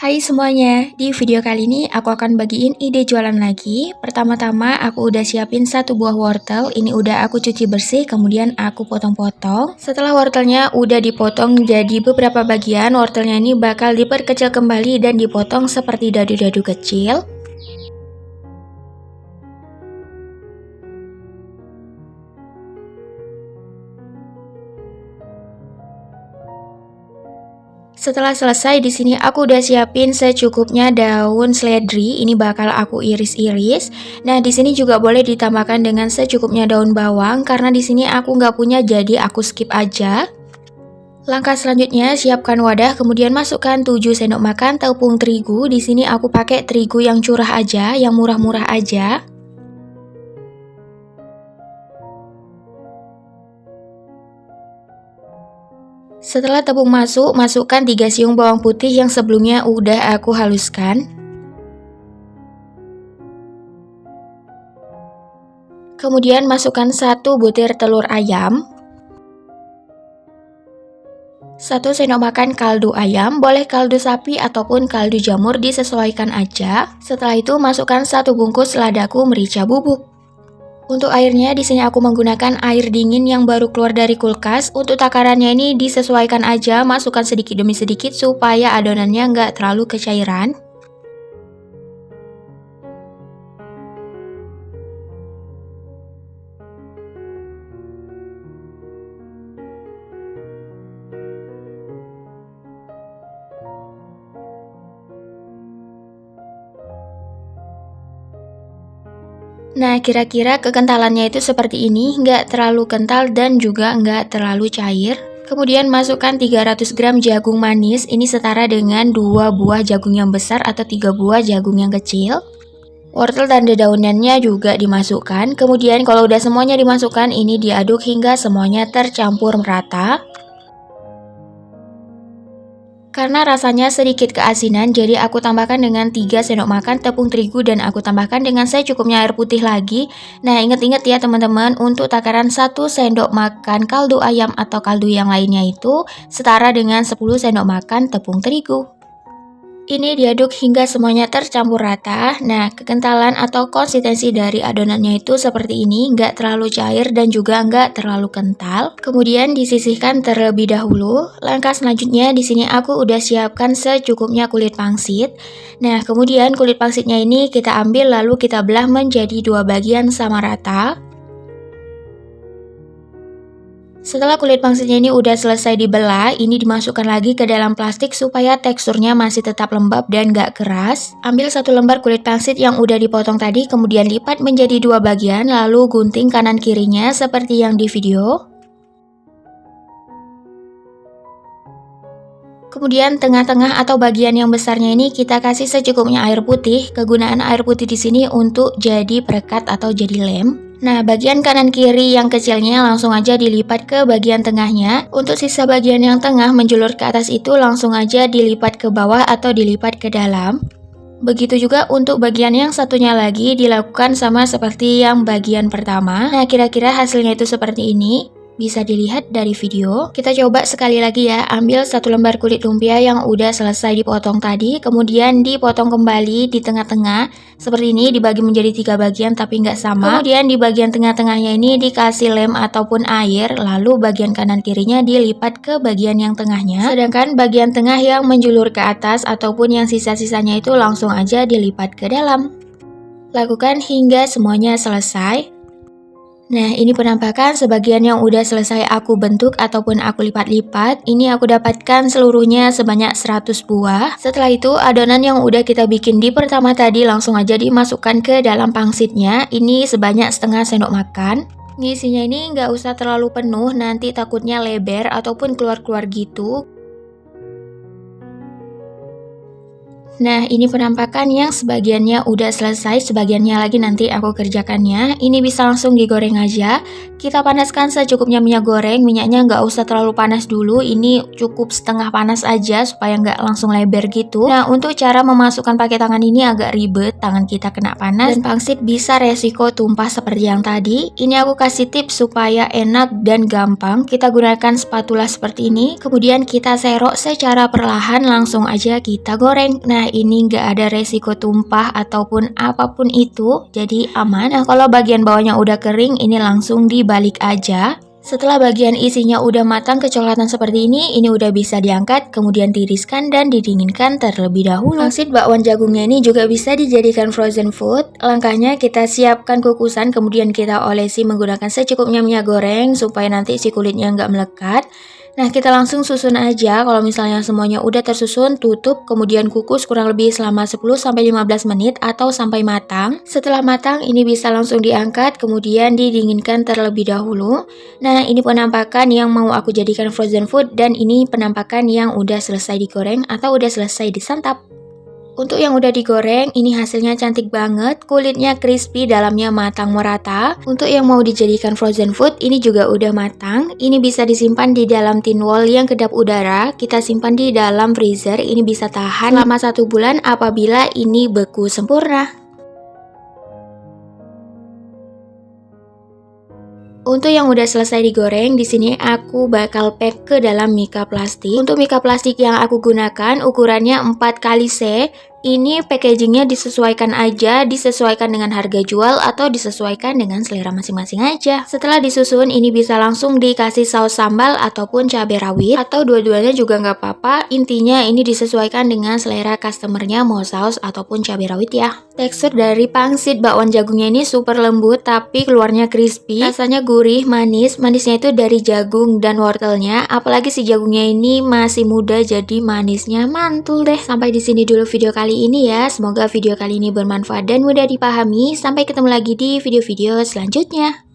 Hai semuanya, di video kali ini aku akan bagiin ide jualan lagi. Pertama-tama aku udah siapin satu buah wortel, ini udah aku cuci bersih, kemudian aku potong-potong. Setelah wortelnya udah dipotong jadi beberapa bagian, wortelnya ini bakal diperkecil kembali dan dipotong seperti dadu-dadu kecil. Setelah selesai di sini aku udah siapin secukupnya daun seledri, ini bakal aku iris-iris. Nah, di sini juga boleh ditambahkan dengan secukupnya daun bawang karena di sini aku nggak punya jadi aku skip aja. Langkah selanjutnya siapkan wadah kemudian masukkan 7 sendok makan tepung terigu. Di sini aku pakai terigu yang curah aja, yang murah-murah aja. Setelah tepung masuk, masukkan 3 siung bawang putih yang sebelumnya udah aku haluskan. Kemudian masukkan 1 butir telur ayam. 1 sendok makan kaldu ayam, boleh kaldu sapi ataupun kaldu jamur disesuaikan aja. Setelah itu masukkan 1 bungkus ladaku merica bubuk. Untuk airnya di sini aku menggunakan air dingin yang baru keluar dari kulkas. Untuk takarannya ini disesuaikan aja, masukkan sedikit demi sedikit supaya adonannya nggak terlalu kecairan. Nah, kira-kira kekentalannya itu seperti ini, nggak terlalu kental dan juga nggak terlalu cair. Kemudian masukkan 300 gram jagung manis, ini setara dengan 2 buah jagung yang besar atau 3 buah jagung yang kecil. Wortel dan dedaunan-nya juga dimasukkan, kemudian kalau udah semuanya dimasukkan, ini diaduk hingga semuanya tercampur merata. Karena rasanya sedikit keasinan, jadi aku tambahkan dengan 3 sendok makan tepung terigu dan aku tambahkan dengan secukupnya air putih lagi. Nah, ingat-ingat ya teman-teman, untuk takaran 1 sendok makan kaldu ayam atau kaldu yang lainnya itu setara dengan 10 sendok makan tepung terigu. Ini diaduk hingga semuanya tercampur rata. Nah, kekentalan atau konsistensi dari adonannya itu seperti ini, nggak terlalu cair dan juga nggak terlalu kental. Kemudian disisihkan terlebih dahulu. Langkah selanjutnya di sini aku udah siapkan secukupnya kulit pangsit. Nah, kemudian kulit pangsitnya ini kita ambil lalu kita belah menjadi 2 bagian sama rata. Setelah kulit pangsitnya ini udah selesai dibelah, ini dimasukkan lagi ke dalam plastik supaya teksturnya masih tetap lembab dan gak keras. Ambil 1 lembar kulit pangsit yang udah dipotong tadi, kemudian lipat menjadi 2 bagian, lalu gunting kanan kirinya seperti yang di video. Kemudian tengah-tengah atau bagian yang besarnya ini kita kasih secukupnya air putih. Kegunaan air putih di sini untuk jadi perekat atau jadi lem. Nah, bagian kanan kiri yang kecilnya langsung aja dilipat ke bagian tengahnya. Untuk sisa bagian yang tengah menjulur ke atas itu langsung aja dilipat ke bawah atau dilipat ke dalam. Begitu juga untuk bagian yang satunya lagi dilakukan sama seperti yang bagian pertama. Nah, kira-kira hasilnya itu seperti ini. Bisa dilihat dari video. Kita coba sekali lagi ya, ambil 1 lembar kulit lumpia yang udah selesai dipotong tadi, kemudian dipotong kembali di tengah-tengah, seperti ini dibagi menjadi 3 bagian tapi nggak sama. Kemudian di bagian tengah-tengahnya ini dikasih lem ataupun air, lalu bagian kanan kirinya dilipat ke bagian yang tengahnya, sedangkan bagian tengah yang menjulur ke atas ataupun yang sisa-sisanya itu langsung aja dilipat ke dalam. Lakukan hingga semuanya selesai. Nah, ini penampakan sebagian yang udah selesai aku bentuk ataupun aku lipat-lipat. Ini aku dapatkan seluruhnya sebanyak 100 buah. Setelah itu, adonan yang udah kita bikin di pertama tadi langsung aja dimasukkan ke dalam pangsitnya. Ini sebanyak setengah sendok makan. Ngisinya ini nggak usah terlalu penuh, nanti takutnya lebar ataupun keluar-keluar gitu. Nah, ini penampakan yang sebagiannya udah selesai, sebagiannya lagi nanti aku kerjakannya. Ini bisa langsung digoreng aja. Kita panaskan secukupnya minyak goreng, minyaknya nggak usah terlalu panas dulu, ini cukup setengah panas aja supaya nggak langsung lebar gitu. Nah, untuk cara memasukkan pakai tangan ini agak ribet, tangan kita kena panas, dan pangsit bisa resiko tumpah seperti yang tadi. Ini aku kasih tips supaya enak dan gampang. Kita gunakan spatula seperti ini, kemudian kita serok secara perlahan, langsung aja kita goreng. Nah, ini nggak ada resiko tumpah ataupun apapun itu, jadi aman. Nah, kalau bagian bawahnya udah kering, ini langsung dibalik aja. Setelah bagian isinya udah matang kecoklatan seperti ini udah bisa diangkat, kemudian tiriskan dan didinginkan terlebih dahulu. Pangsit bakwan jagungnya ini juga bisa dijadikan frozen food. Langkahnya kita siapkan kukusan, kemudian kita olesi menggunakan secukupnya minyak goreng supaya nanti si kulitnya nggak melekat. Nah, kita langsung susun aja. Kalau misalnya semuanya udah tersusun, tutup, kemudian kukus kurang lebih selama 10-15 menit atau sampai matang. Setelah matang, ini bisa langsung diangkat, kemudian didinginkan terlebih dahulu. Nah, ini penampakan yang mau aku jadikan frozen food, dan ini penampakan yang udah selesai digoreng atau udah selesai disantap. Untuk yang udah digoreng, ini hasilnya cantik banget, kulitnya crispy, dalamnya matang merata. Untuk yang mau dijadikan frozen food, ini juga udah matang. Ini bisa disimpan di dalam tin wall yang kedap udara. Kita simpan di dalam freezer, ini bisa tahan selama 1 bulan apabila ini beku sempurna. Untuk yang udah selesai digoreng, di sini aku bakal pack ke dalam mika plastik. Untuk mika plastik yang aku gunakan ukurannya 4x C. Ini packagingnya disesuaikan aja, disesuaikan dengan harga jual atau disesuaikan dengan selera masing-masing aja. Setelah disusun, ini bisa langsung dikasih saus sambal ataupun cabai rawit, atau dua-duanya juga nggak apa-apa. Intinya ini disesuaikan dengan selera customernya mau saus ataupun cabai rawit ya. Tekstur dari pangsit bakwan jagungnya ini super lembut tapi keluarnya crispy. Rasanya gurih, manis. Manisnya itu dari jagung dan wortelnya. Apalagi si jagungnya ini masih muda jadi manisnya mantul deh. Sampai di sini dulu video kali ini ya. Semoga video kali ini bermanfaat dan mudah dipahami. Sampai ketemu lagi di video-video selanjutnya.